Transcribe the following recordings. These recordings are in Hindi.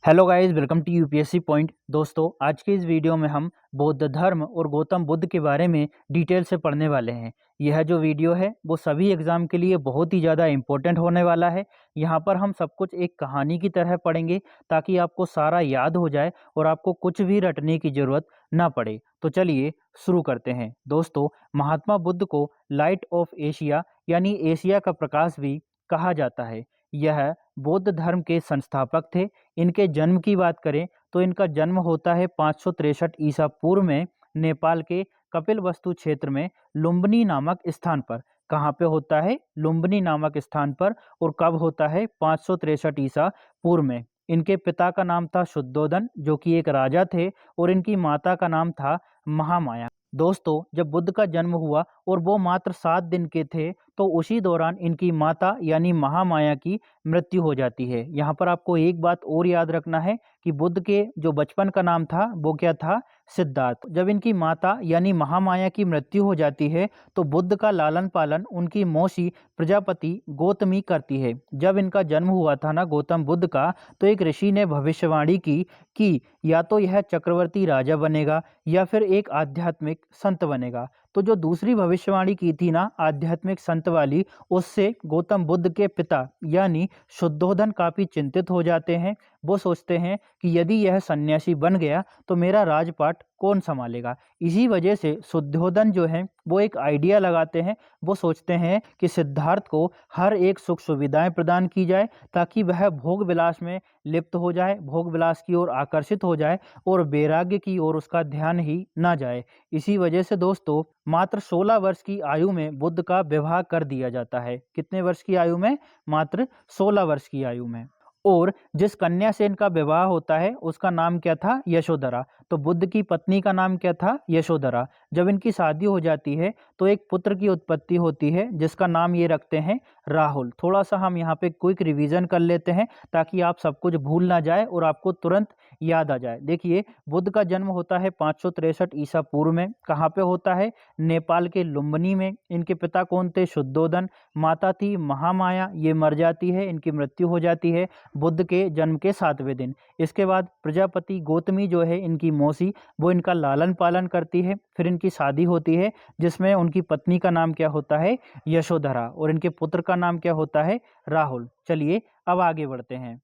Hello guys, welcome to UPSC point. दोस्तों, आज के इस वीडियो में हम बौद्ध धर्म और गौतम बुद्ध के बारे में डिटेल से पढ़ने वाले हैं। यह जो वीडियो है वो सभी एग्जाम के लिए बहुत ही ज़्यादा इम्पोर्टेंट होने वाला है। यहाँ पर हम सब कुछ एक कहानी की तरह पढ़ेंगे ताकि आपको सारा याद हो जाए और आपको कुछ भी रटने की ज़रूरत ना पड़े। तो चलिए शुरू करते हैं। दोस्तों, महात्मा बुद्ध को लाइट ऑफ एशिया यानी एशिया का प्रकाश भी कहा जाता है। यह बौद्ध धर्म के संस्थापक थे। इनके जन्म की बात करें तो इनका जन्म होता है 563 ईसा पूर्व में नेपाल के कपिलवस्तु क्षेत्र में लुम्बिनी नामक स्थान पर। कहाँ पे होता है? लुम्बिनी नामक स्थान पर। और कब होता है? 563 ईसा पूर्व में। इनके पिता का नाम था शुद्धोधन, जो कि एक राजा थे, और इनकी माता का नाम था महामाया। दोस्तों, जब बुद्ध का जन्म हुआ और वो मात्र 7 दिन के थे तो उसी दौरान इनकी माता यानी महामाया की मृत्यु हो जाती है। यहाँ पर आपको एक बात और याद रखना है कि बुद्ध के जो बचपन का नाम था वो क्या था? सिद्धार्थ। जब इनकी माता यानी महामाया की मृत्यु हो जाती है तो बुद्ध का लालन पालन उनकी मौसी प्रजापति गौतमी करती है। जब इनका जन्म हुआ था ना गौतम बुद्ध का, तो एक ऋषि ने भविष्यवाणी की कि या तो यह चक्रवर्ती राजा बनेगा या फिर एक आध्यात्मिक संत बनेगा। तो जो दूसरी भविष्यवाणी की थी ना आध्यात्मिक संत वाली, उससे गौतम बुद्ध के पिता यानी शुद्धोधन काफी चिंतित हो जाते हैं। वो सोचते हैं कि यदि यह सन्यासी बन गया तो मेरा राजपाट कौन संभालेगा। इसी वजह से शुद्धोधन जो है वो एक आइडिया लगाते हैं। वो सोचते हैं कि सिद्धार्थ को हर एक सुख सुविधाएं प्रदान की जाए ताकि वह भोग विलास में लिप्त हो जाए, भोग विलास की ओर आकर्षित हो जाए और वैराग्य की ओर उसका ध्यान ही ना जाए। इसी वजह से दोस्तों, मात्र 16 वर्ष की आयु में बुद्ध का विवाह कर दिया जाता है। कितने वर्ष की आयु में? मात्र 16 वर्ष की आयु में। और जिस कन्या से इनका विवाह होता है उसका नाम क्या था? यशोधरा। तो बुद्ध की पत्नी का नाम क्या था? यशोधरा। जब इनकी शादी हो जाती है तो एक पुत्र की उत्पत्ति होती है जिसका नाम ये रखते हैं राहुल। थोड़ा सा हम यहाँ पे क्विक रिवीजन कर लेते हैं ताकि आप सब कुछ भूल ना जाए और आपको तुरंत याद आ जाए। देखिए, बुद्ध का जन्म होता है 563 ईसा पूर्व में। कहाँ पे होता है? नेपाल के लुम्बिनी में। इनके पिता कौन थे? शुद्धोधन। माता थी महामाया, ये मर जाती है, इनकी मृत्यु हो जाती है बुद्ध के जन्म के 7वें दिन। इसके बाद प्रजापति गौतमी जो है इनकी मौसी, वो इनका लालन पालन करती है। फिर इनकी शादी होती है जिसमें उनकी पत्नी का नाम क्या होता है? यशोधरा। और इनके पुत्र का नाम क्या होता है? राहुल। चलिए अब आगे बढ़ते हैं।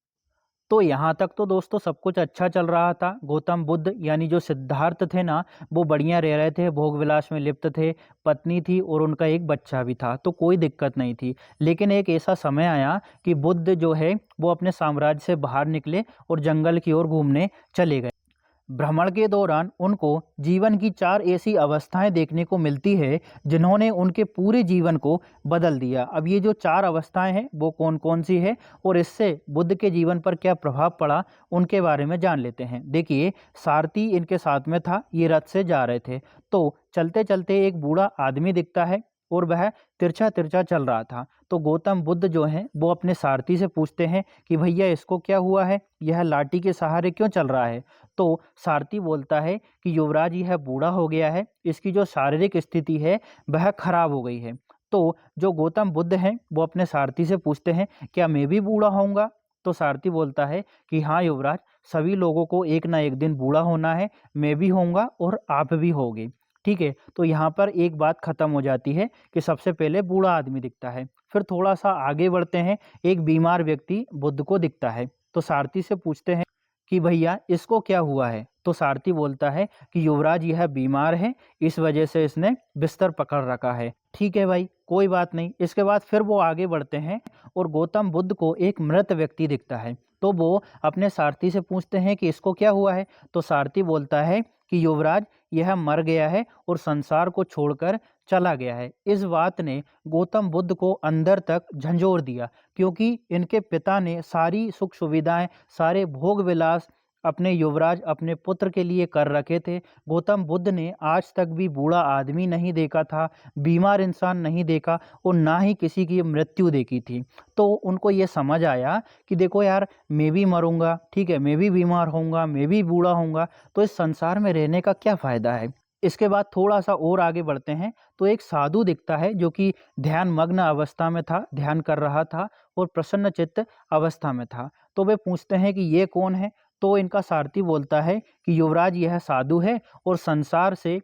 तो यहाँ तक तो दोस्तों सब कुछ अच्छा चल रहा था। गौतम बुद्ध यानी जो सिद्धार्थ थे ना, वो बढ़िया रह रहे थे, भोग विलास में लिप्त थे, पत्नी थी और उनका एक बच्चा भी था, तो कोई दिक्कत नहीं थी। लेकिन एक ऐसा समय आया कि बुद्ध जो है वो अपने साम्राज्य से बाहर निकले और जंगल की ओर घूमने चले गए। भ्रमण के दौरान उनको जीवन की 4 ऐसी अवस्थाएं देखने को मिलती है जिन्होंने उनके पूरे जीवन को बदल दिया। अब ये जो 4 अवस्थाएं हैं वो कौन कौन सी है और इससे बुद्ध के जीवन पर क्या प्रभाव पड़ा, उनके बारे में जान लेते हैं। देखिए, सारथी इनके साथ में था, ये रथ से जा रहे थे। तो चलते चलते एक बूढ़ा आदमी दिखता है और वह तिरछा तिरछा चल रहा था। तो गौतम बुद्ध जो हैं वो अपने सारथी से पूछते हैं कि भैया इसको क्या हुआ है, यह लाठी के सहारे क्यों चल रहा है? तो सारथी बोलता है कि युवराज यह बूढ़ा हो गया है, इसकी जो शारीरिक स्थिति है वह खराब हो गई है। तो जो गौतम बुद्ध हैं वो अपने सारथी से पूछते हैं क्या मैं भी बूढ़ा होऊंगा? तो सारथी बोलता है कि हाँ युवराज, सभी लोगों को एक ना एक दिन बूढ़ा होना है, मैं भी होऊंगा और आप भी होगे। ठीक है, तो यहाँ पर एक बात खत्म हो जाती है कि सबसे पहले बूढ़ा आदमी दिखता है। फिर थोड़ा सा आगे बढ़ते हैं, एक बीमार व्यक्ति बुद्ध को दिखता है। तो सारथी से पूछते हैं कि भैया इसको क्या हुआ है? तो सारथी बोलता है कि युवराज यह बीमार है, इस वजह से इसने बिस्तर पकड़ रखा है। ठीक है भाई, कोई बात नहीं। इसके बाद फिर वो आगे बढ़ते हैं और गौतम बुद्ध को एक मृत व्यक्ति दिखता है। तो वो अपने सारथी से पूछते हैं कि इसको क्या हुआ है? तो सारथी बोलता है कि युवराज यह मर गया है और संसार को छोड़कर चला गया है। इस बात ने गौतम बुद्ध को अंदर तक झंझोर दिया क्योंकि इनके पिता ने सारी सुख सुविधाएं, सारे भोग विलास अपने युवराज अपने पुत्र के लिए कर रखे थे। गौतम बुद्ध ने आज तक भी बूढ़ा आदमी नहीं देखा था, बीमार इंसान नहीं देखा और ना ही किसी की मृत्यु देखी थी। तो उनको ये समझ आया कि देखो यार, मैं भी मरूंगा, ठीक है, मैं भी बीमार होऊंगा, मैं भी बूढ़ा होऊंगा, तो इस संसार में रहने का क्या फायदा है। इसके बाद थोड़ा सा और आगे बढ़ते हैं तो एक साधु दिखता है जो कि ध्यान मग्न अवस्था में था, ध्यान कर रहा था और प्रसन्न चित्त अवस्था में था। तो वे पूछते हैं कि ये कौन है? तो इनका सारथी बोलता है कि युवराज यह साधु है और संसार से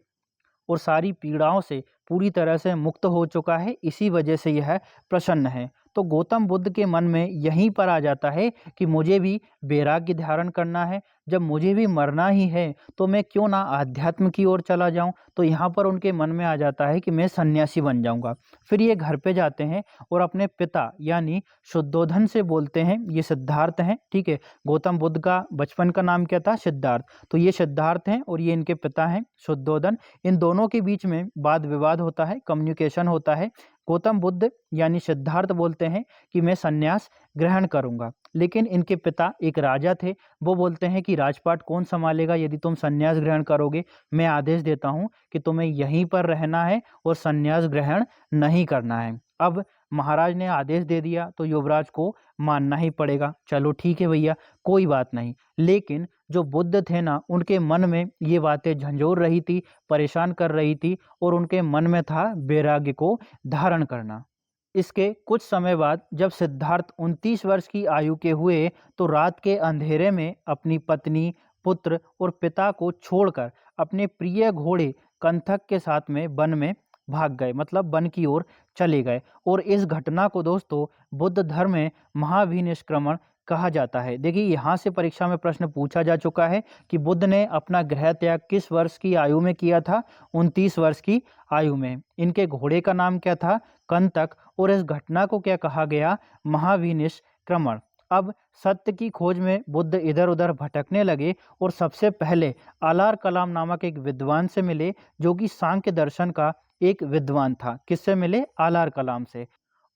और सारी पीड़ाओं से पूरी तरह से मुक्त हो चुका है, इसी वजह से यह प्रसन्न है। तो गौतम बुद्ध के मन में यहीं पर आ जाता है कि मुझे भी वैराग्य धारण करना है। जब मुझे भी मरना ही है तो मैं क्यों ना आध्यात्म की ओर चला जाऊं। तो यहाँ पर उनके मन में आ जाता है कि मैं सन्यासी बन जाऊंगा। फिर ये घर पे जाते हैं और अपने पिता यानी शुद्धोधन से बोलते हैं, ये सिद्धार्थ हैं, ठीक है। गौतम बुद्ध का बचपन का नाम क्या था? सिद्धार्थ। तो ये सिद्धार्थ हैं और ये इनके पिता हैं शुद्धोधन। इन दोनों के बीच में वाद विवाद होता है, कम्युनिकेशन होता है। गौतम बुद्ध यानी सिद्धार्थ बोलते हैं कि मैं संन्यास ग्रहण करूंगा, लेकिन इनके पिता एक राजा थे, वो बोलते हैं कि राजपाट कौन संभालेगा यदि तुम संन्यास ग्रहण करोगे। मैं आदेश देता हूं कि तुम्हें यहीं पर रहना है और संन्यास ग्रहण नहीं करना है। अब महाराज ने आदेश दे दिया तो युवराज को मानना ही पड़ेगा। चलो ठीक है भैया, कोई बात नहीं। लेकिन जो बुद्ध थे ना, उनके मन में ये बातें झंझोर रही थी, परेशान कर रही थी, और उनके मन में था वैराग्य को धारण करना। इसके कुछ समय बाद जब सिद्धार्थ 29 वर्ष की आयु के हुए तो रात के अंधेरे में अपनी पत्नी, पुत्र और पिता को छोड़कर अपने प्रिय घोड़े कंथक के साथ में वन में भाग गए, मतलब वन की ओर चले गए। और इस घटना को दोस्तों बुद्ध धर्म में महाभिनिष्क्रमण कहा जाता है। देखिए यहाँ से परीक्षा में प्रश्न पूछा जा चुका है कि बुद्ध ने अपना गृह त्याग किस वर्ष की आयु में किया था? 29 वर्ष की आयु में। इनके घोड़े का नाम क्या था? कंतक। और इस घटना को क्या कहा गया? महाभिनिष्क्रमण। अब सत्य की खोज में बुद्ध इधर उधर भटकने लगे और सबसे पहले आलार कलाम नामक एक विद्वान से मिले, जो कि सांख्य दर्शन का एक विद्वान था। किससे मिले? आलार कलाम से।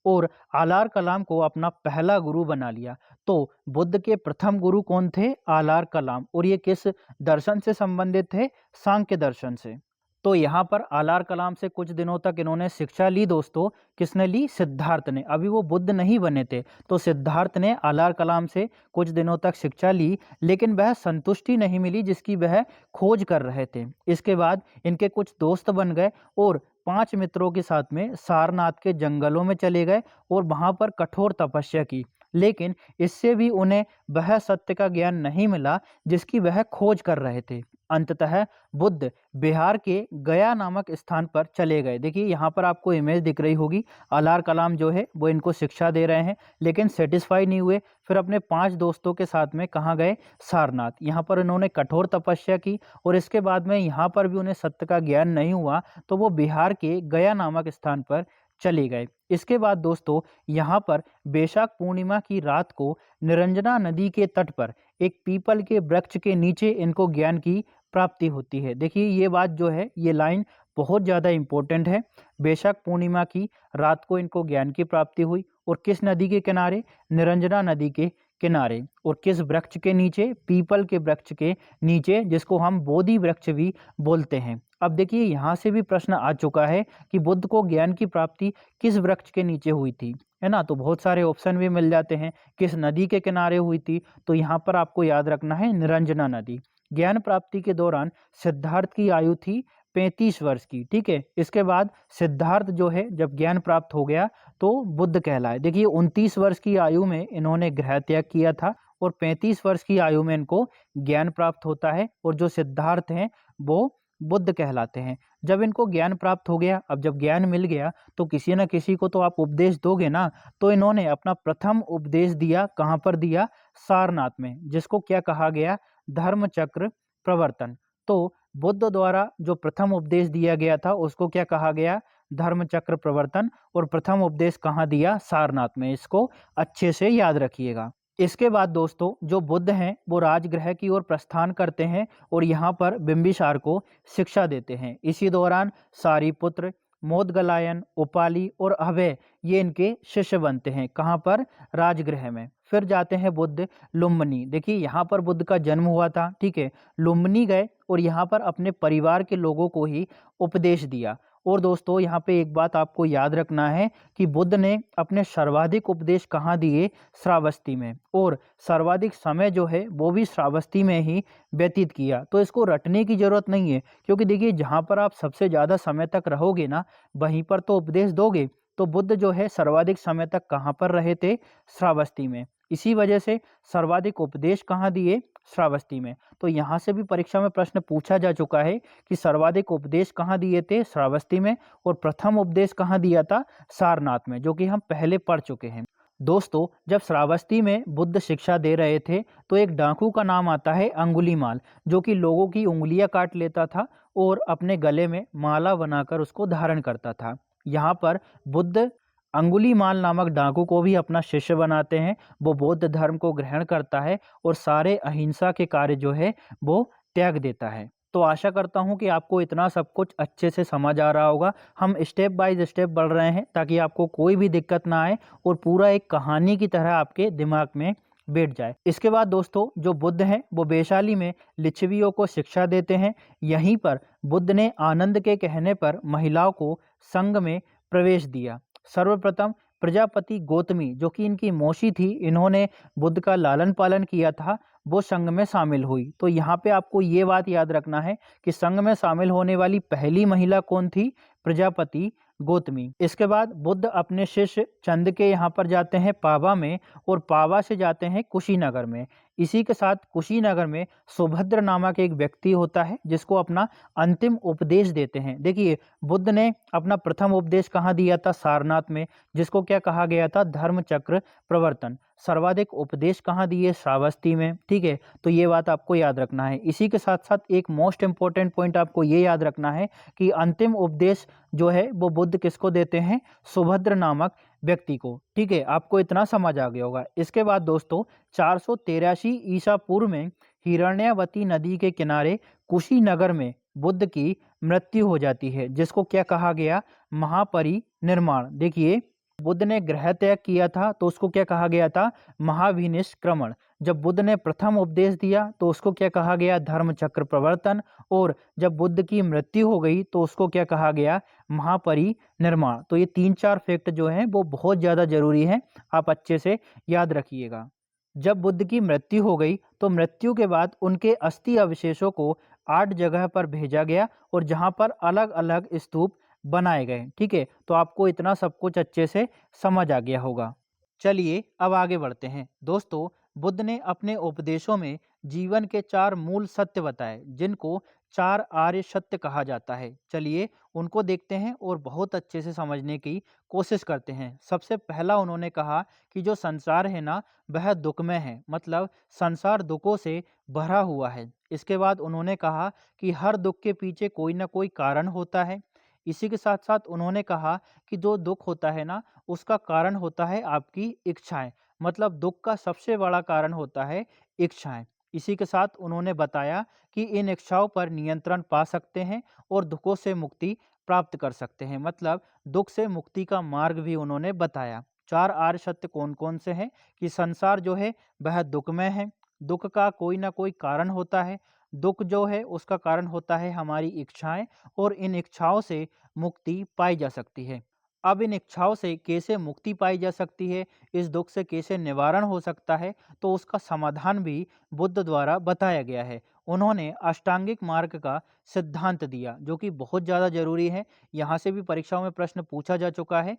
और आलार कलाम को अपना पहला गुरु बना लिया। तो बुद्ध के प्रथम गुरु कौन थे? आलार कलाम। और ये किस दर्शन से संबंधित थे? सांख्य दर्शन से। तो यहाँ पर आलार कलाम से कुछ दिनों तक इन्होंने शिक्षा ली दोस्तों। किसने ली? सिद्धार्थ ने। अभी वो बुद्ध नहीं बने थे, तो सिद्धार्थ ने आलार कलाम से कुछ दिनों तक शिक्षा ली, लेकिन वह संतुष्टि नहीं मिली जिसकी वह खोज कर रहे थे। इसके बाद इनके कुछ दोस्त बन गए और 5 मित्रों के साथ में सारनाथ के जंगलों में चले गए और वहां पर कठोर तपस्या की। लेकिन इससे भी उन्हें वह सत्य का ज्ञान नहीं मिला जिसकी वह खोज कर रहे थे। अंततः बुद्ध बिहार के गया नामक स्थान पर चले गए। देखिए यहाँ पर आपको इमेज दिख रही होगी। आलार कलाम जो है वो इनको शिक्षा दे रहे हैं, लेकिन सेटिस्फाई नहीं हुए। फिर अपने 5 दोस्तों के साथ में कहाँ गए? सारनाथ। यहाँ पर इन्होंने कठोर तपस्या की और इसके बाद में यहाँ पर भी उन्हें सत्य का ज्ञान नहीं हुआ, तो वो बिहार के गया नामक स्थान पर चले गए। इसके बाद दोस्तों यहाँ पर बैशाख पूर्णिमा की रात को निरंजना नदी के तट पर एक पीपल के वृक्ष के नीचे इनको ज्ञान की प्राप्ति होती है। देखिए ये बात जो है, ये लाइन बहुत ज़्यादा इम्पोर्टेंट है। बैशाख पूर्णिमा की रात को इनको ज्ञान की प्राप्ति हुई और किस नदी के किनारे? निरंजना नदी के किनारे। और किस वृक्ष के नीचे? पीपल के वृक्ष के नीचे, जिसको हम बोधि वृक्ष भी बोलते हैं। अब देखिए यहाँ से भी प्रश्न आ चुका है कि बुद्ध को ज्ञान की प्राप्ति किस वृक्ष के नीचे हुई थी, है ना? तो बहुत सारे ऑप्शन भी मिल जाते हैं। किस नदी के किनारे हुई थी? तो यहाँ पर आपको याद रखना है निरंजना नदी। ज्ञान प्राप्ति के दौरान सिद्धार्थ की आयु थी 35 वर्ष की, ठीक है। इसके बाद सिद्धार्थ जो है जब ज्ञान प्राप्त हो गया तो बुद्ध कहलाए। देखिए 29 वर्ष की आयु में इन्होंने गृह त्याग किया था और 35 वर्ष की आयु में इनको ज्ञान प्राप्त होता है, और जो सिद्धार्थ हैं वो बुद्ध कहलाते हैं। जब इनको ज्ञान प्राप्त हो गया, अब जब ज्ञान मिल गया तो किसी न किसी को तो आप उपदेश दोगे ना। तो इन्होंने अपना प्रथम उपदेश दिया। कहाँ पर दिया? सारनाथ में, जिसको क्या कहा गया? धर्म चक्र प्रवर्तन। तो बुद्ध द्वारा जो प्रथम उपदेश दिया गया था उसको क्या कहा गया? धर्म चक्र प्रवर्तन। और प्रथम उपदेश कहाँ दिया? सारनाथ में। इसको अच्छे से याद रखिएगा। इसके बाद दोस्तों जो बुद्ध हैं वो राजगृह की ओर प्रस्थान करते हैं और यहाँ पर बिंबिसार को शिक्षा देते हैं। इसी दौरान सारिपुत्र, मोदगलायन, उपाली और अभय ये इनके शिष्य बनते हैं। कहाँ पर? राजगृह में। फिर जाते हैं बुद्ध लुम्बिनी। देखिए यहाँ पर बुद्ध का जन्म हुआ था, ठीक है। लुम्बिनी गए और यहाँ पर अपने परिवार के लोगों को ही उपदेश दिया। और दोस्तों यहाँ पे एक बात आपको याद रखना है कि बुद्ध ने अपने सर्वाधिक उपदेश कहाँ दिए? श्रावस्ती में। और सर्वाधिक समय जो है वो भी श्रावस्ती में ही व्यतीत किया। तो इसको रटने की जरूरत नहीं है, क्योंकि देखिए जहाँ पर आप सबसे ज़्यादा समय तक रहोगे ना, वहीं पर तो उपदेश दोगे। तो बुद्ध जो है सर्वाधिक समय तक कहाँ पर रहे थे? श्रावस्ती में। इसी वजह से सर्वाधिक उपदेश कहाँ दिए? श्रावस्ती में। तो यहाँ से भी परीक्षा में प्रश्न पूछा जा चुका है कि सर्वाधिक उपदेश कहाँ दिए थे, श्रावस्ती में, और प्रथम उपदेश कहाँ दिया था, सारनाथ में, जो कि हम पहले पढ़ चुके हैं। दोस्तों, जब श्रावस्ती में बुद्ध शिक्षा दे रहे थे तो एक डाकू का नाम आता है अंगुलीमाल, जो कि लोगों की उंगलियां काट लेता था और अपने गले में माला बनाकर उसको धारण करता था। यहाँ पर बुद्ध अंगुलीमाल नामक डाकू को भी अपना शिष्य बनाते हैं। वो बौद्ध धर्म को ग्रहण करता है और सारे अहिंसा के कार्य जो है वो त्याग देता है। तो आशा करता हूँ कि आपको इतना सब कुछ अच्छे से समझ आ रहा होगा। हम स्टेप बाय स्टेप बढ़ रहे हैं ताकि आपको कोई भी दिक्कत ना आए और पूरा एक कहानी की तरह आपके दिमाग में बैठ जाए। इसके बाद दोस्तों, जो बुद्ध हैं वो वैशाली में लिच्छवियों को शिक्षा देते हैं। यहीं पर बुद्ध ने आनंद के कहने पर महिलाओं को संघ में प्रवेश दिया। सर्वप्रथम प्रजापति गौतमी, जो कि इनकी मौसी थी, इन्होंने बुद्ध का लालन पालन किया था, वो संघ में शामिल हुई। तो यहाँ पे आपको ये बात याद रखना है कि संघ में शामिल होने वाली पहली महिला कौन थी, प्रजापति गौतमी। इसके बाद बुद्ध अपने शिष्य चंद के यहाँ पर जाते हैं पावा में, और पावा से जाते हैं कुशीनगर में। इसी के साथ कुशीनगर में सुभद्र नामक एक व्यक्ति होता है जिसको अपना अंतिम उपदेश देते हैं। देखिए, बुद्ध ने अपना प्रथम उपदेश कहाँ दिया था, सारनाथ में, जिसको क्या कहा गया था, धर्म चक्र प्रवर्तन। सर्वाधिक उपदेश कहाँ दिए, श्रावस्ती में। ठीक है, तो ये बात आपको याद रखना है। इसी के साथ साथ एक मोस्ट इंपॉर्टेंट पॉइंट आपको ये याद रखना है कि अंतिम उपदेश जो है वो बुद्ध किसको देते हैं, सुभद्र नामक व्यक्ति को। ठीक है, आपको इतना समझ आ गया होगा। इसके बाद दोस्तों, 483 ईसा पूर्व में हिरण्यवती नदी के किनारे कुशीनगर में बुद्ध की मृत्यु हो जाती है, जिसको क्या कहा गया, महापरिनिर्वाण। देखिए, बुद्ध ने गृह त्याग किया था तो उसको क्या कहा गया था, महाविनिष्क्रमण। जब बुद्ध ने प्रथम उपदेश दिया तो उसको क्या कहा गया, धर्म चक्र प्रवर्तन। और जब बुद्ध की मृत्यु हो गई तो उसको क्या कहा गया, महापरिनिर्वाण। तो ये 3-4 फैक्ट जो हैं वो बहुत ज़्यादा जरूरी हैं, आप अच्छे से याद रखिएगा। जब बुद्ध की मृत्यु हो गई तो मृत्यु के बाद उनके अस्थि अवशेषों को 8 जगह पर भेजा गया और जहां पर अलग अलग स्तूप बनाए गए। ठीक है, तो आपको इतना सब कुछ अच्छे से समझ आ गया होगा। चलिए अब आगे बढ़ते हैं। दोस्तों, बुद्ध ने अपने उपदेशों में जीवन के 4 मूल सत्य बताए, जिनको 4 आर्य सत्य कहा जाता है। चलिए उनको देखते हैं और बहुत अच्छे से समझने की कोशिश करते हैं। सबसे पहला उन्होंने कहा कि जो संसार है ना, वह दुखमय है, मतलब संसार दुखों से भरा हुआ है। इसके बाद उन्होंने कहा कि हर दुख के पीछे कोई ना कोई कारण होता है। इसी के साथ साथ उन्होंने कहा कि जो दुख होता है ना, उसका कारण होता है आपकी इच्छाएं, मतलब दुख का सबसे बड़ा कारण होता है इच्छाएं। इसी के साथ उन्होंने बताया कि इन इच्छाओं पर नियंत्रण पा सकते हैं और दुखों से मुक्ति प्राप्त कर सकते हैं, मतलब दुख से मुक्ति का मार्ग भी उन्होंने बताया। 4 आर्य सत्य कौन कौन से हैं, कि संसार जो है वह दुखमय है, दुख का कोई ना कोई कारण होता है, दुख जो है उसका कारण होता है हमारी इच्छाएं, और इन इच्छाओं से मुक्ति पाई जा सकती है। अब इन इच्छाओं से कैसे मुक्ति पाई जा सकती है, इस दुख से कैसे निवारण हो सकता है, तो उसका समाधान भी बुद्ध द्वारा बताया गया है। उन्होंने अष्टांगिक मार्ग का सिद्धांत दिया, जो कि बहुत ज़्यादा जरूरी है। यहाँ से भी परीक्षाओं में प्रश्न पूछा जा चुका है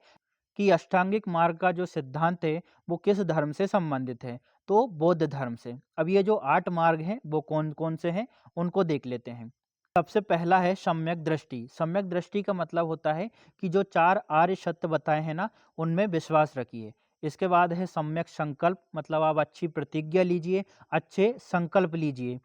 कि अष्टांगिक मार्ग का जो सिद्धांत है वो किस धर्म से संबंधित है, तो बौद्ध धर्म से। अब ये जो 8 मार्ग हैं वो कौन कौन से हैं, उनको देख लेते हैं। सबसे पहला है सम्यक दृष्टि। सम्यक दृष्टि का मतलब होता है कि जो 4 आर्य सत्य बताए हैं ना, उनमें विश्वास रखिए। इसके बाद है सम्यक संकल्प, मतलब आप अच्छी प्रतिज्ञा लीजिए, अच्छे संकल्प लीजिए।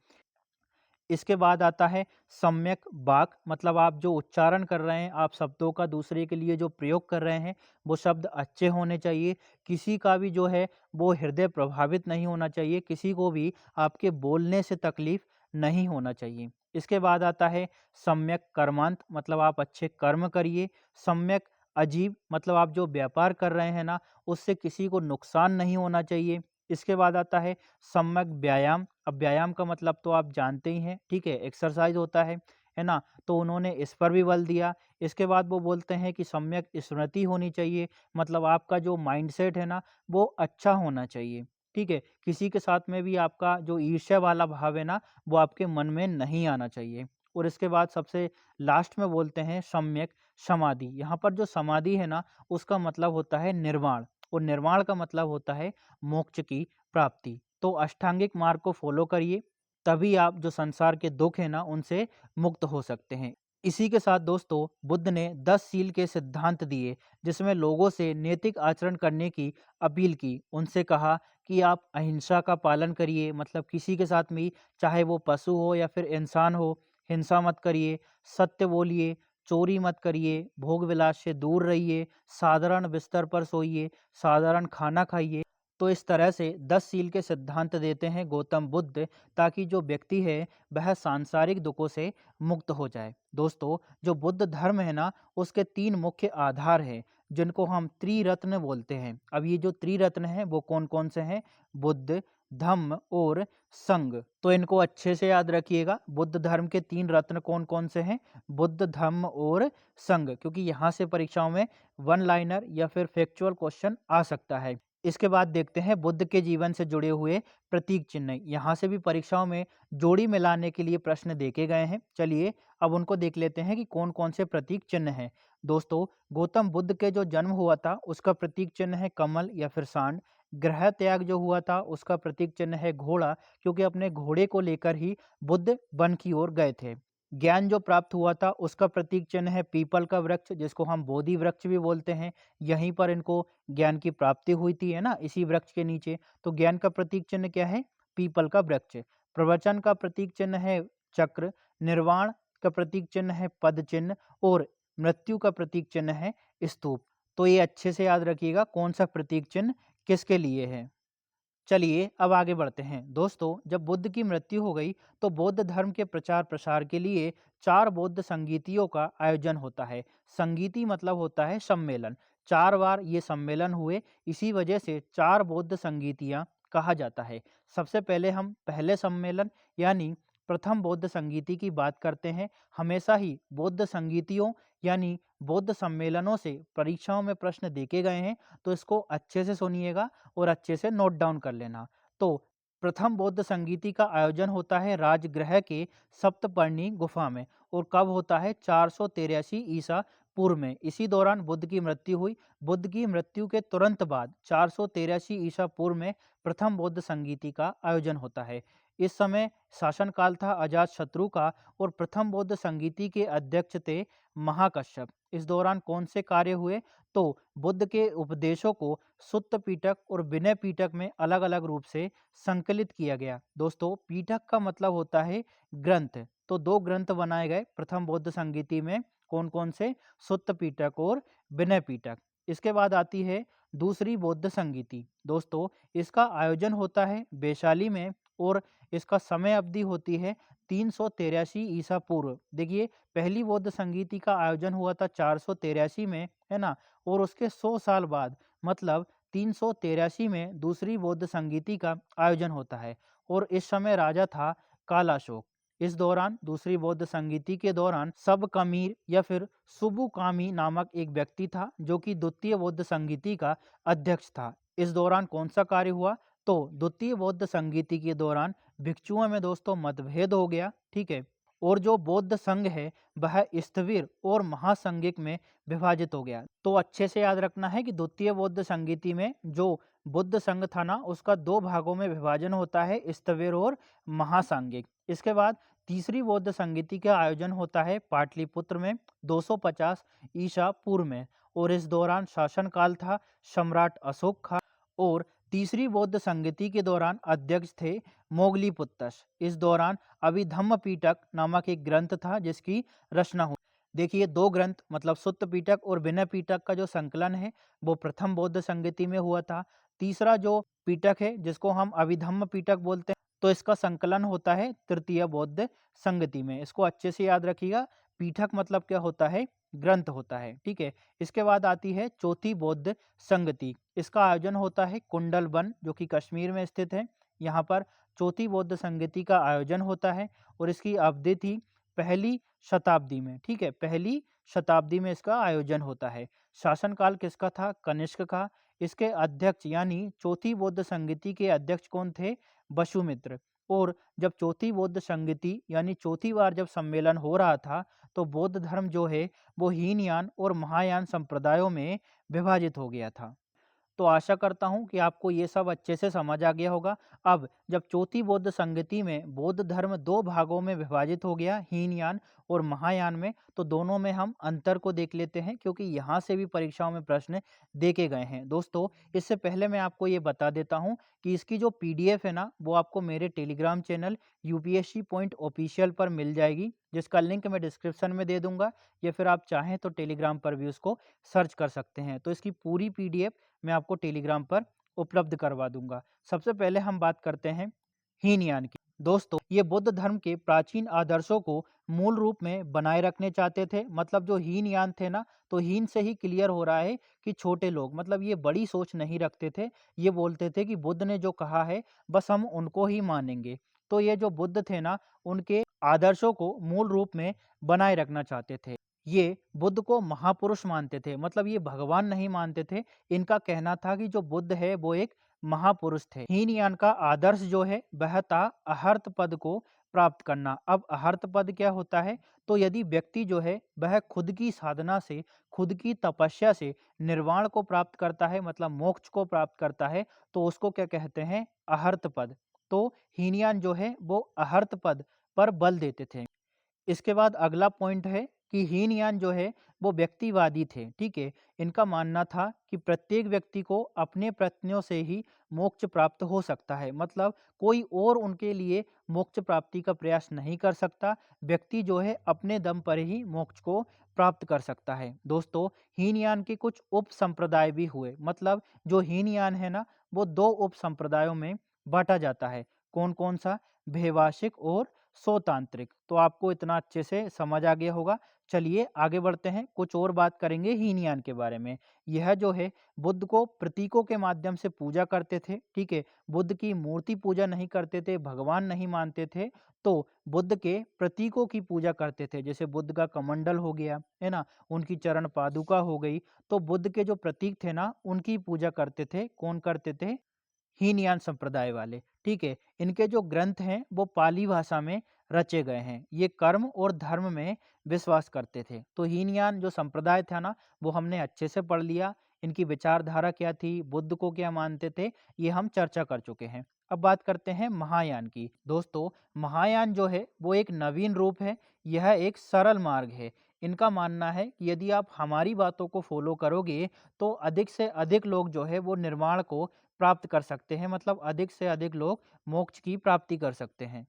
इसके बाद आता है सम्यक वाक, मतलब आप जो उच्चारण कर रहे हैं, आप शब्दों का दूसरे के लिए जो प्रयोग कर रहे हैं, वो शब्द अच्छे होने चाहिए। किसी का भी जो है वो हृदय प्रभावित नहीं होना चाहिए, किसी को भी आपके बोलने से तकलीफ नहीं होना चाहिए। इसके बाद आता है सम्यक कर्मांत, मतलब आप अच्छे कर्म करिए। सम्यक अजीब, मतलब आप जो व्यापार कर रहे हैं ना, उससे किसी को नुकसान नहीं होना चाहिए। इसके बाद आता है सम्यक व्यायाम। अब व्यायाम का मतलब तो आप जानते ही हैं, ठीक है, एक्सरसाइज होता है ना, तो उन्होंने इस पर भी बल दिया। इसके बाद वो बोलते हैं कि सम्यक स्मृति होनी चाहिए, मतलब आपका जो माइंडसेट है ना, वो अच्छा होना चाहिए। ठीक है, किसी के साथ में भी आपका जो ईर्ष्या वाला भाव है ना, वो आपके मन में नहीं आना चाहिए। और इसके बाद सबसे लास्ट में बोलते हैं सम्यक समाधि। यहाँ पर जो समाधि है ना, उसका मतलब होता है निर्वाण, और निर्वाण का मतलब होता है मोक्ष की प्राप्ति। तो अष्टांगिक मार्ग को फॉलो करिए, तभी आप जो संसार के दुख है ना उनसे मुक्त हो सकते हैं। इसी के साथ दोस्तों बुद्ध ने 10 सील के सिद्धांत दिए, जिसमें लोगों से नैतिक आचरण करने की अपील की। उनसे कहा कि आप अहिंसा का पालन करिए, मतलब किसी के साथ भी, चाहे वो पशु हो या फिर इंसान हो, हिंसा मत करिए, सत्य बोलिए, चोरी मत करिए, भोग विलास से दूर रहिए, साधारण बिस्तर पर सोइए, साधारण खाना खाइए। तो इस तरह से 10 सील के सिद्धांत देते हैं गौतम बुद्ध, ताकि जो व्यक्ति है वह सांसारिक दुखों से मुक्त हो जाए। दोस्तों जो बुद्ध धर्म है ना उसके 3 मुख्य आधार हैं, जिनको हम त्रिरत्न बोलते हैं। अब ये जो त्रिरत्न हैं वो कौन कौन से हैं? बुद्ध, धम्म और संघ। तो इनको अच्छे से याद रखिएगा। बुद्ध धर्म के 3 रत्न कौन कौन से हैं? बुद्ध, धम्म और संघ, क्योंकि यहाँ से परीक्षाओं में वन लाइनर या फिर फैक्चुअल क्वेश्चन आ सकता है। इसके बाद देखते हैं बुद्ध के जीवन से जुड़े हुए प्रतीक चिन्ह। यहाँ से भी परीक्षाओं में जोड़ी मिलाने के लिए प्रश्न देखे गए हैं। चलिए अब उनको देख लेते हैं कि कौन कौन से प्रतीक चिन्ह हैं। दोस्तों गौतम बुद्ध के जो जन्म हुआ था उसका प्रतीक चिन्ह है कमल या फिर सांड। ग्रह त्याग जो हुआ था उसका प्रतीक चिन्ह है घोड़ा, क्योंकि अपने घोड़े को लेकर ही बुद्ध वन की ओर गए थे। ज्ञान जो प्राप्त हुआ था उसका प्रतीक चिन्ह है पीपल का वृक्ष, जिसको हम बोधि वृक्ष भी बोलते हैं। यहीं पर इनको ज्ञान की प्राप्ति हुई थी, है ना, इसी वृक्ष के नीचे। तो ज्ञान का प्रतीक चिन्ह क्या है? पीपल का वृक्ष। प्रवचन का प्रतीक चिन्ह है चक्र। निर्वाण का प्रतीक चिन्ह है पद चिन्ह। और मृत्यु का प्रतीक चिन्ह है स्तूप। तो ये अच्छे से याद रखिएगा कौन सा प्रतीक चिन्ह किसके लिए है। चलिए अब आगे बढ़ते हैं। दोस्तों जब बुद्ध की मृत्यु हो गई तो बौद्ध धर्म के प्रचार प्रसार के लिए 4 बौद्ध संगीतियों का आयोजन होता है। संगीति मतलब होता है सम्मेलन। 4 बार ये सम्मेलन हुए, इसी वजह से 4 बौद्ध संगीतियां कहा जाता है। सबसे पहले हम पहले सम्मेलन यानी प्रथम बौद्ध संगीति की बात करते हैं। हमेशा ही बौद्ध संगीतियों यानी बौद्ध सम्मेलनों से परीक्षाओं में प्रश्न देखे गए हैं, तो इसको अच्छे से सुनिएगा और अच्छे से नोट डाउन कर लेना। तो प्रथम बौद्ध संगीति का आयोजन होता है राजगृह के सप्तपर्णी गुफा में। और कब होता है? 483 ईसा पूर्व में। इसी दौरान बुद्ध की मृत्यु हुई। बुद्ध की मृत्यु के तुरंत बाद 483 ईसा पूर्व में प्रथम बौद्ध संगीति का आयोजन होता है। इस समय शासनकाल था अजात शत्रु का और प्रथम बौद्ध संगीति के अध्यक्ष थे महाकश्यप। इस दौरान कौन से कार्य हुए? तो बुद्ध के उपदेशों को सुत्त पीटक और विनय पीटक में अलग अलग रूप से संकलित किया गया। दोस्तों पीटक का मतलब होता है ग्रंथ। तो 2 ग्रंथ बनाए गए प्रथम बौद्ध संगीति में। कौन कौन से? सुत्त पीटक और विनय पीटक। इसके बाद आती है दूसरी बौद्ध संगीति। दोस्तों इसका आयोजन होता है वैशाली में और इसका समय अवधि होती है 383 ईसा पूर्व। देखिए पहली बौद्ध संगीति का आयोजन हुआ था 483 में, है ना, और उसके 100 साल बाद मतलब 383 में दूसरी बौद्ध संगीति का आयोजन होता है। और इस समय राजा था कालाशोक। इस दौरान दूसरी बौद्ध संगीति के दौरान सब कमीर या फिर सुबुकामी नामक एक व्यक्ति था, जो कि द्वितीय बौद्ध संगीति का अध्यक्ष था। इस दौरान कौन सा कार्य हुआ? तो द्वितीय बौद्ध संगीति के दौरान भिक्षुओं में दोस्तों मतभेद हो गया, ठीक है। और जो बौद्ध संघ है वह स्थविर और महासंघिक में विभाजित हो गया। तो अच्छे से याद रखना है कि द्वितीय बौद्ध संगीति में जो बुद्ध संघ था ना उसका 2 भागों में विभाजन होता है, स्थविर और महासांगिक। इसके बाद तीसरी बौद्ध संगीति का आयोजन होता है पाटलिपुत्र में 250 ईसा पूर्व में। और इस दौरान शासनकाल था सम्राट अशोक का। और तीसरी बौद्ध संगीति के दौरान अध्यक्ष थे मोगलीपुत्तस। इस दौरान अभिधम्म पीटक नामक एक ग्रंथ था जिसकी रचना हुई। देखिए 2 ग्रंथ मतलब सुत्त पीटक और विनय पीटक का जो संकलन है वो प्रथम बौद्ध संगीति में हुआ था। तीसरा जो पीटक है जिसको हम अभिधम्म पीटक बोलते हैं, तो इसका संकलन होता है तृतीय बौद्ध संगति में। इसको अच्छे से याद रखिएगा। पीठक मतलब क्या होता है? ग्रंथ होता है, ठीक है। इसके बाद आती है चौथी बौद्ध संगति। इसका आयोजन होता है कुंडलबन, जो कि कश्मीर में स्थित है। यहाँ पर चौथी बौद्ध संगति का आयोजन होता है और इसकी अवधि थी पहली शताब्दी में, ठीक है। पहली शताब्दी में इसका आयोजन होता है। शासनकाल किसका था? कनिष्क का। इसके अध्यक्ष यानी चौथी बौद्ध संगति के अध्यक्ष कौन थे? वसुमित्र। और जब चौथी बौद्ध संगति यानी चौथी बार जब सम्मेलन हो रहा था तो बौद्ध धर्म जो है वो हीनयान और महायान संप्रदायों में विभाजित हो गया था। तो आशा करता हूँ कि आपको ये सब अच्छे से समझ आ गया होगा। अब जब चौथी बौद्ध संगति में बौद्ध धर्म 2 भागों में विभाजित हो गया, हीनयान और महायान में, तो दोनों में हम अंतर को देख लेते हैं, क्योंकि यहाँ से भी परीक्षाओं में प्रश्न देखे गए हैं। दोस्तों, इससे पहले मैं आपको ये बता देता हूँ कि इसकी जो पीडीएफ है ना, वो आपको मेरे Telegram channel UPSC point official पर मिल जाएगी, जिसका लिंक मैं डिस्क्रिप्शन में दे दूंगा, या फिर आप चाहें तो टेलीग्राम पर भी उसको सर्च कर सकते हैं। तो इसकी पूरी पीडीएफ मैं आपको टेलीग्राम पर उपलब्ध करवा दूंगा। सबसे पहले हम बात करते हैं हीनयान की। दोस्तों, ये बुद्ध धर्म के प्राचीन आदर्शों को मूल रूप में बनाए रखने चाहते थे। मतलब जो हीनयान थे ना, तो हीन से ही क्लियर हो रहा है कि छोटे लोग, मतलब ये बड़ी सोच नहीं रखते थे। ये बोलते थे कि बुद्ध ने जो कहा है बस हम उनको ही मानेंगे। तो ये जो बुद्ध थे ना, उनके आदर्शों को मूल रूप में बनाए रखना चाहते थे। ये बुद्ध को महापुरुष मानते थे, मतलब ये भगवान नहीं मानते थे। इनका कहना था कि जो बुद्ध है वो एक महापुरुष थे। हीनयान का आदर्श जो है वह था अहर्त पद को प्राप्त करना। अब अहर्त पद क्या होता है? तो यदि व्यक्ति जो है वह खुद की साधना से, खुद की तपस्या से निर्वाण को प्राप्त करता है, मतलब मोक्ष को प्राप्त करता है, तो उसको क्या कहते हैं? अहर्त पद। तो हीनयान जो है वो अहर्त पद पर बल देते थे। इसके बाद अगला पॉइंट है कि हीनयान जो है वो व्यक्तिवादी थे। ठीक है, इनका मानना था कि प्रत्येक व्यक्ति को अपने प्रयत्नों से ही मोक्ष प्राप्त हो सकता है, मतलब कोई और उनके लिए मोक्ष प्राप्ति का प्रयास नहीं कर सकता। व्यक्ति जो है अपने दम पर ही मोक्ष को प्राप्त कर सकता है। दोस्तों, हीनयान के कुछ उप संप्रदाय भी हुए, मतलब जो हीनयान है ना, वो 2 उप संप्रदायों में बांटा जाता है। कौन कौन सा? भेवाशिक और सोतांत्रिक। तो आपको इतना अच्छे से समझ आ गया होगा। चलिए आगे बढ़ते हैं, कुछ और बात करेंगे हीनयान के बारे में। यह जो है बुद्ध को प्रतीकों के माध्यम से पूजा करते थे। ठीक है, बुद्ध की मूर्ति पूजा नहीं करते थे, भगवान नहीं मानते थे, तो बुद्ध के प्रतीकों की पूजा करते थे। जैसे बुद्ध का कमंडल हो गया, है ना, उनकी चरण पादुका हो गई। तो बुद्ध के जो प्रतीक थे ना, उनकी पूजा करते थे। कौन करते थे? हीनयान संप्रदाय वाले। ठीक है, इनके जो ग्रंथ हैं वो पाली भाषा में रचे गए हैं। ये कर्म और धर्म में विश्वास करते थे। तो हीनयान जो संप्रदाय था ना, वो हमने अच्छे से पढ़ लिया। इनकी विचारधारा क्या थी, बुद्ध को क्या मानते थे, ये हम चर्चा कर चुके हैं। अब बात करते हैं महायान की। दोस्तों, महायान जो है वो एक नवीन रूप है। यह एक सरल मार्ग है। इनका मानना है कि यदि आप हमारी बातों को फॉलो करोगे तो अधिक से अधिक लोग जो है वो निर्वाण को प्राप्त कर सकते हैं, मतलब अधिक से अधिक लोग मोक्ष की प्राप्ति कर सकते हैं।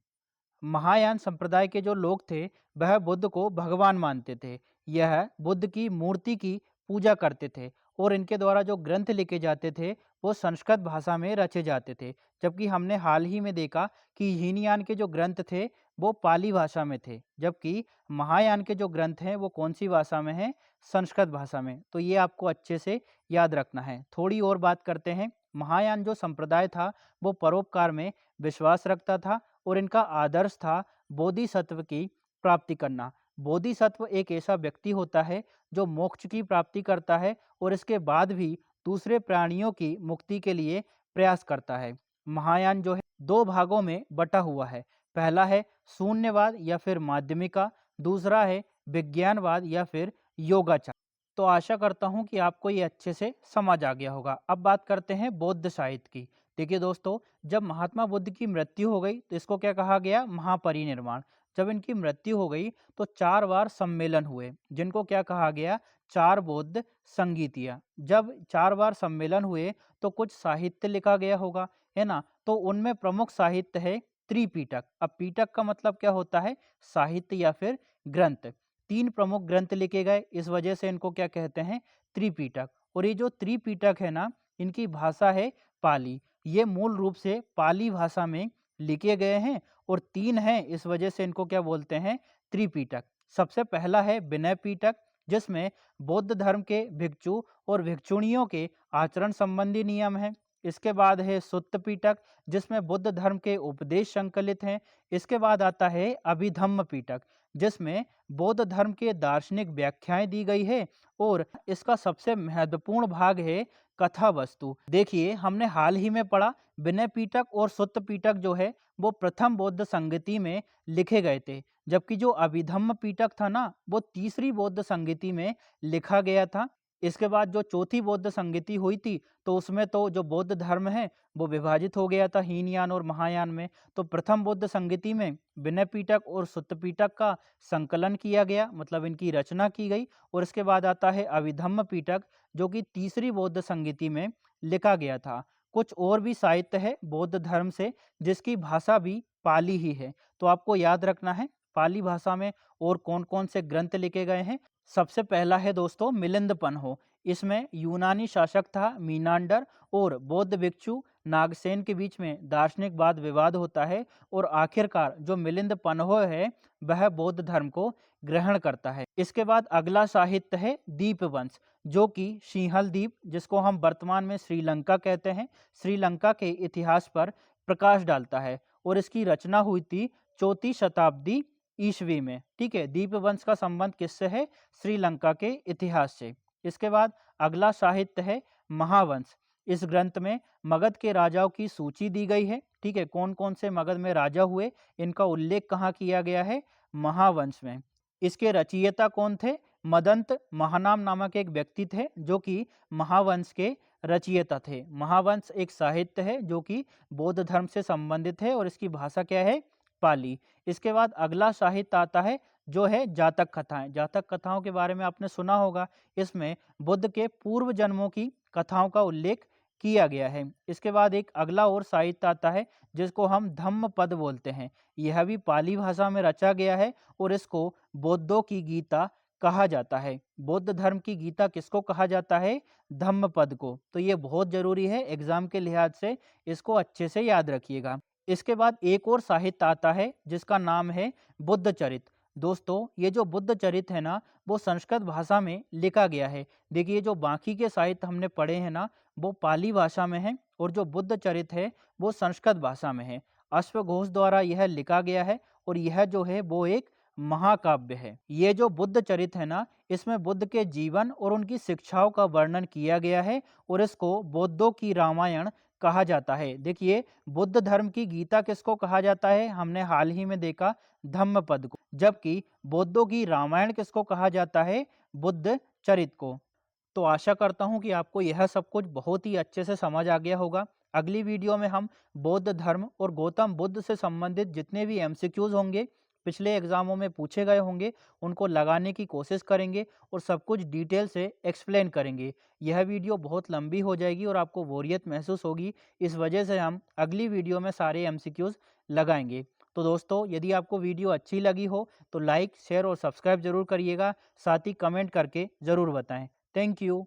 महायान संप्रदाय के जो लोग थे वह बुद्ध को भगवान मानते थे। यह बुद्ध की मूर्ति की पूजा करते थे, और इनके द्वारा जो ग्रंथ लिखे जाते थे वो संस्कृत भाषा में रचे जाते थे। जबकि हमने हाल ही में देखा कि हीनयान के जो ग्रंथ थे वो पाली भाषा में थे, जबकि महायान के जो ग्रंथ हैं वो कौन सी भाषा में हैं? संस्कृत भाषा में। तो ये आपको अच्छे से याद रखना है। थोड़ी और बात करते हैं। महायान जो संप्रदाय था वो परोपकार में विश्वास रखता था, और इनका आदर्श था बोधिसत्व की प्राप्ति करना। बोधिसत्व एक ऐसा व्यक्ति होता है जो मोक्ष की प्राप्ति करता है और इसके बाद भी दूसरे प्राणियों की मुक्ति के लिए प्रयास करता है। महायान जो है 2 भागों में बटा हुआ है। पहला है शून्यवाद या फिर माध्यमिका, दूसरा है विज्ञानवाद या फिर योगाचार। तो आशा करता हूँ कि आपको ये अच्छे से समझ आ गया होगा। अब बात करते हैं बौद्ध साहित्य की। देखिए दोस्तों, जब महात्मा बुद्ध की मृत्यु हो गई तो इसको क्या कहा गया? महापरिनिर्वाण। जब इनकी मृत्यु हो गई तो 4 बार सम्मेलन हुए, जिनको क्या कहा गया? 4 बौद्ध संगीतियाँ। जब 4 बार सम्मेलन हुए तो कुछ साहित्य लिखा गया होगा, है ना? तो उनमें प्रमुख साहित्य है त्रिपिटक। अब पीटक का मतलब क्या होता है? साहित्य या फिर ग्रंथ। 3 प्रमुख ग्रंथ लिखे गए, इस वजह से इनको क्या कहते हैं? त्रिपिटक। और ये जो त्रिपिटक है ना, इनकी भाषा है पाली। ये मूल रूप से पाली भाषा में लिखे गए हैं, और 3 हैं, इस वजह से इनको क्या बोलते हैं? त्रिपिटक। सबसे पहला है विनय पिटक, जिसमें बौद्ध धर्म के भिक्षु और भिक्षुणियों के आचरण संबंधी नियम हैं। इसके बाद है सुत्त पिटक, जिसमें बुद्ध धर्म के उपदेश संकलित हैं। इसके बाद आता है अभिधम्म पिटक, जिसमें बौद्ध धर्म के दार्शनिक व्याख्याएं दी गई है, और इसका सबसे महत्वपूर्ण भाग है कथा वस्तु। देखिए, हमने हाल ही में पढ़ा विनय पिटक और सुत्त पिटक जो है वो प्रथम बौद्ध संगति में लिखे गए थे, जबकि जो अभिधम्म पिटक था ना, वो तीसरी बौद्ध संगति में लिखा गया था। इसके बाद जो चौथी बौद्ध संगति हुई थी, तो उसमें तो जो बौद्ध धर्म है वो विभाजित हो गया था हीनयान और महायान में। तो प्रथम बौद्ध संगति में विनय पिटक और सुत्त पिटक का संकलन किया गया, मतलब इनकी रचना की गई। और इसके बाद आता है अभिधम्म पिटक, जो कि तीसरी बौद्ध संगति में लिखा गया था। कुछ और भी साहित्य है बौद्ध धर्म से जिसकी भाषा भी पाली ही है, तो आपको याद रखना है पाली भाषा में और कौन कौन से ग्रंथ लिखे गए हैं। सबसे पहला है दोस्तों मिलिंद पन्हो। इसमें यूनानी शासक था मीनांडर और बौद्ध भिक्षु नागसेन के बीच में दार्शनिक वाद विवाद होता है, और आखिरकार जो मिलिंद पन्हो है वह बौद्ध धर्म को ग्रहण करता है। इसके बाद अगला साहित्य है दीपवंश, जो कि सिंहल द्वीप, जिसको हम वर्तमान में श्रीलंका कहते हैं, श्रीलंका के इतिहास पर प्रकाश डालता है। और इसकी रचना हुई थी 4वीं शताब्दी ईस्वी में। ठीक है, दीपवंश का संबंध किससे है? श्रीलंका के इतिहास से। इसके बाद अगला साहित्य है महावंश। इस ग्रंथ में मगध के राजाओं की सूची दी गई है। ठीक है, कौन कौन से मगध में राजा हुए इनका उल्लेख कहाँ किया गया है? महावंश में। इसके रचयिता कौन थे? मदंत महानाम नामक एक व्यक्ति थे जो कि महावंश के रचयिता थे। महावंश एक साहित्य है जो कि बौद्ध धर्म से संबंधित है और इसकी भाषा क्या है? पाली। इसके बाद अगला साहित्य आता है जो है जातक कथाएं। जातक कथाओं के बारे में आपने सुना होगा। इसमें बुद्ध के पूर्व जन्मों की कथाओं का उल्लेख किया गया है। इसके बाद एक अगला और साहित्य आता है जिसको हम धम्म पद बोलते हैं। यह भी पाली भाषा में रचा गया है और इसको बौद्धों की गीता कहा जाता है। बौद्ध धर्म की गीता किसको कहा जाता है? धम्म पद को। तो ये बहुत जरूरी है, एग्जाम के लिहाज से इसको अच्छे से याद रखिएगा। इसके बाद एक और साहित्य आता है जिसका नाम है बुद्ध चरित। दोस्तों, ये जो बुद्ध चरित है ना, वो संस्कृत भाषा में लिखा गया है। देखिए, जो बाकी के साहित्य हमने पढ़े हैं ना, वो पाली भाषा में है, और जो बुद्ध चरित है वो संस्कृत भाषा में है। अश्वघोष द्वारा यह लिखा गया है और यह जो है वो एक महाकाव्य है। ये जो बुद्ध चरित है ना, इसमें बुद्ध के जीवन और उनकी शिक्षाओं का वर्णन किया गया है और इसको बौद्धों की रामायण कहा जाता है। देखिए, बुद्ध धर्म की गीता किसको कहा जाता है? हमने हाल ही में देखा धम्मपद को। जबकि बौद्धों की रामायण किसको कहा जाता है? बुद्ध चरित को। तो आशा करता हूं कि आपको यह सब कुछ बहुत ही अच्छे से समझ आ गया होगा। अगली वीडियो में हम बौद्ध धर्म और गौतम बुद्ध से संबंधित जितने भी एमसीक्यूज होंगे, पिछले एग्जामों में पूछे गए होंगे, उनको लगाने की कोशिश करेंगे और सब कुछ डिटेल से एक्सप्लेन करेंगे। यह वीडियो बहुत लंबी हो जाएगी और आपको बोरियत महसूस होगी, इस वजह से हम अगली वीडियो में सारे एमसीक्यूज लगाएंगे। तो दोस्तों, यदि आपको वीडियो अच्छी लगी हो तो लाइक, शेयर और सब्सक्राइब जरूर करिएगा। साथ ही कमेंट करके ज़रूर बताएं। Thank you.